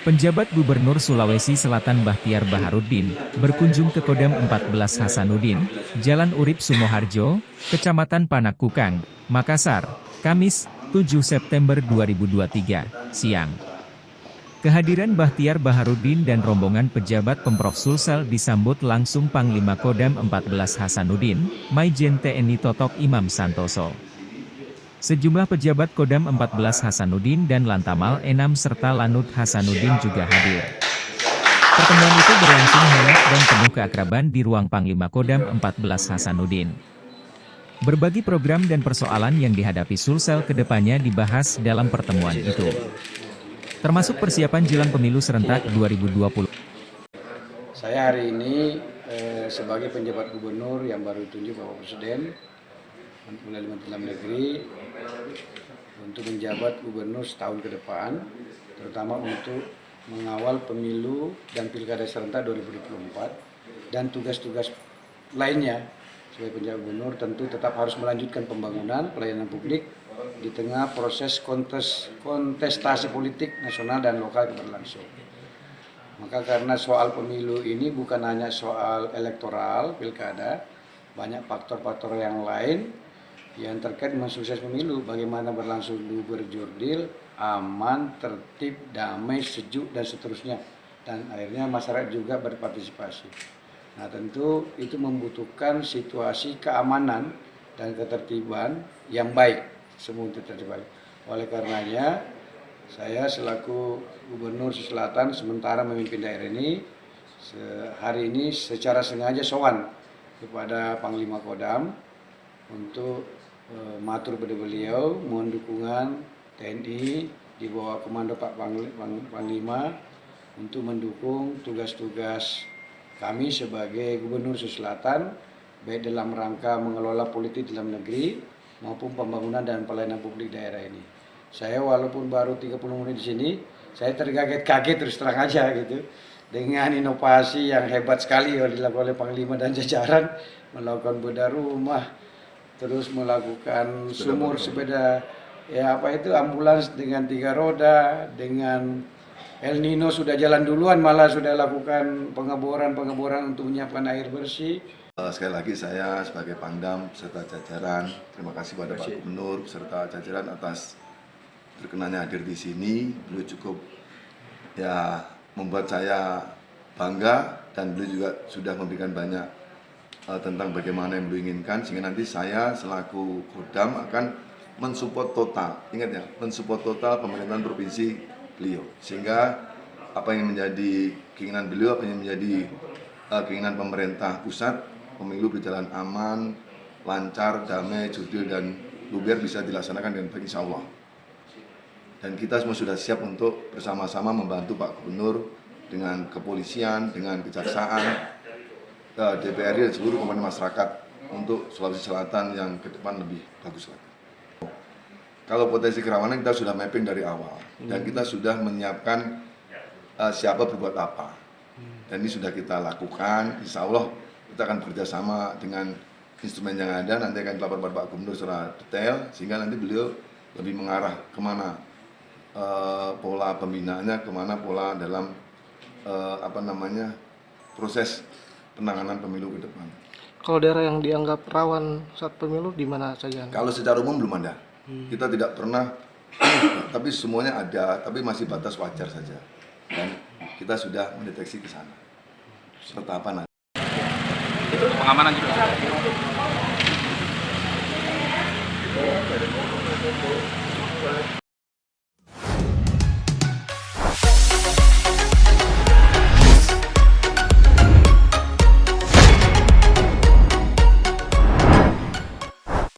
Penjabat Gubernur Sulawesi Selatan Bahtiar Baharudin, berkunjung ke Kodam 14 Hasanuddin, Jalan Urip Sumoharjo, Kecamatan Panakukang, Makassar, Kamis, 7 September 2023, siang. Kehadiran Bahtiar Baharudin dan rombongan pejabat Pemprov Sulsel disambut langsung Panglima Kodam 14 Hasanuddin, Maijen TNI Totok Imam Santoso. Sejumlah pejabat Kodam 14 Hasanuddin dan Lantamal 6 serta Lanut Hasanuddin juga hadir. Pertemuan itu berlangsung hangat dan penuh keakraban di ruang Panglima Kodam 14 Hasanuddin. Berbagai program dan persoalan yang dihadapi Sulsel ke depannya dibahas dalam pertemuan itu. Termasuk persiapan jelang pemilu serentak 2020. Saya hari ini sebagai penjabat gubernur yang baru ditunjuk Bapak Presiden melalui Menteri Dalam Negeri untuk menjabat gubernur setahun ke depan, terutama untuk mengawal pemilu dan pilkada serentak 2024 dan tugas-tugas lainnya. Sebagai penjabat gubernur tentu tetap harus melanjutkan pembangunan pelayanan publik di tengah proses kontestasi politik nasional dan lokal yang berlangsung. Maka karena soal pemilu ini bukan hanya soal elektoral pilkada, banyak faktor-faktor yang lain yang terkait dengan sukses pemilu, bagaimana berlangsung berjurdil, aman, tertib, damai, sejuk, dan seterusnya. Dan akhirnya masyarakat juga berpartisipasi. Nah tentu itu membutuhkan situasi keamanan dan ketertiban yang baik, semua itu terjadi. Oleh karenanya, saya selaku Gubernur Sulawesi Selatan sementara memimpin daerah ini, hari ini secara sengaja sowan kepada Panglima Kodam untuk matur pada beliau, mohon dukungan TNI di bawah komando Pak Panglima untuk mendukung tugas-tugas kami sebagai Gubernur Sulawesi Selatan, baik dalam rangka mengelola politik dalam negeri maupun pembangunan dan pelayanan publik daerah ini. Saya walaupun baru 30 menit di sini, saya terkaget-kaget terus terang aja gitu dengan inovasi yang hebat sekali yang dilakukan oleh Panglima dan jajaran, melakukan bedah rumah, terus melakukan sumur sepeda, ya apa itu ambulans dengan 3 roda, dengan El Nino sudah jalan duluan, malah sudah lakukan pengeboran untuk menyiapkan air bersih. Sekali lagi saya sebagai Pangdam serta jajaran, terima kasih pada Pak Gubernur serta jajaran atas berkenannya hadir di sini. Beliau cukup ya membuat saya bangga dan beliau juga sudah memberikan banyak tentang bagaimana yang beliau inginkan, sehingga nanti saya selaku Kodam akan mensupport total, ingat ya, mensupport total pemerintahan provinsi beliau, sehingga apa yang menjadi keinginan beliau, apa yang menjadi keinginan pemerintah pusat, pemilu berjalan aman, lancar, damai, jurdil dan luber bisa dilaksanakan dengan baik insya Allah. Dan kita semua sudah siap untuk bersama-sama membantu Pak Gubernur dengan kepolisian, dengan kejaksaan, DPRD dan seluruh komponen masyarakat untuk Sulawesi Selatan yang ke depan lebih bagus lagi. Kalau potensi kerawanan kita sudah mapping dari awal dan kita sudah menyiapkan siapa berbuat apa, dan ini sudah kita lakukan. Insya Allah kita akan bekerjasama dengan instrumen yang ada, nanti akan dilaporkan pada Pak Gubernur secara detail sehingga nanti beliau lebih mengarah kemana pola pembinaannya, kemana pola dalam proses penanganan pemilu ke depan. Kalau daerah yang dianggap rawan saat pemilu di mana saja? Kalau secara umum belum ada. Kita tidak pernah, tapi semuanya ada, tapi masih batas wajar saja. Dan kita sudah mendeteksi ke sana. Pertahapan ada. Itu pengamanan juga.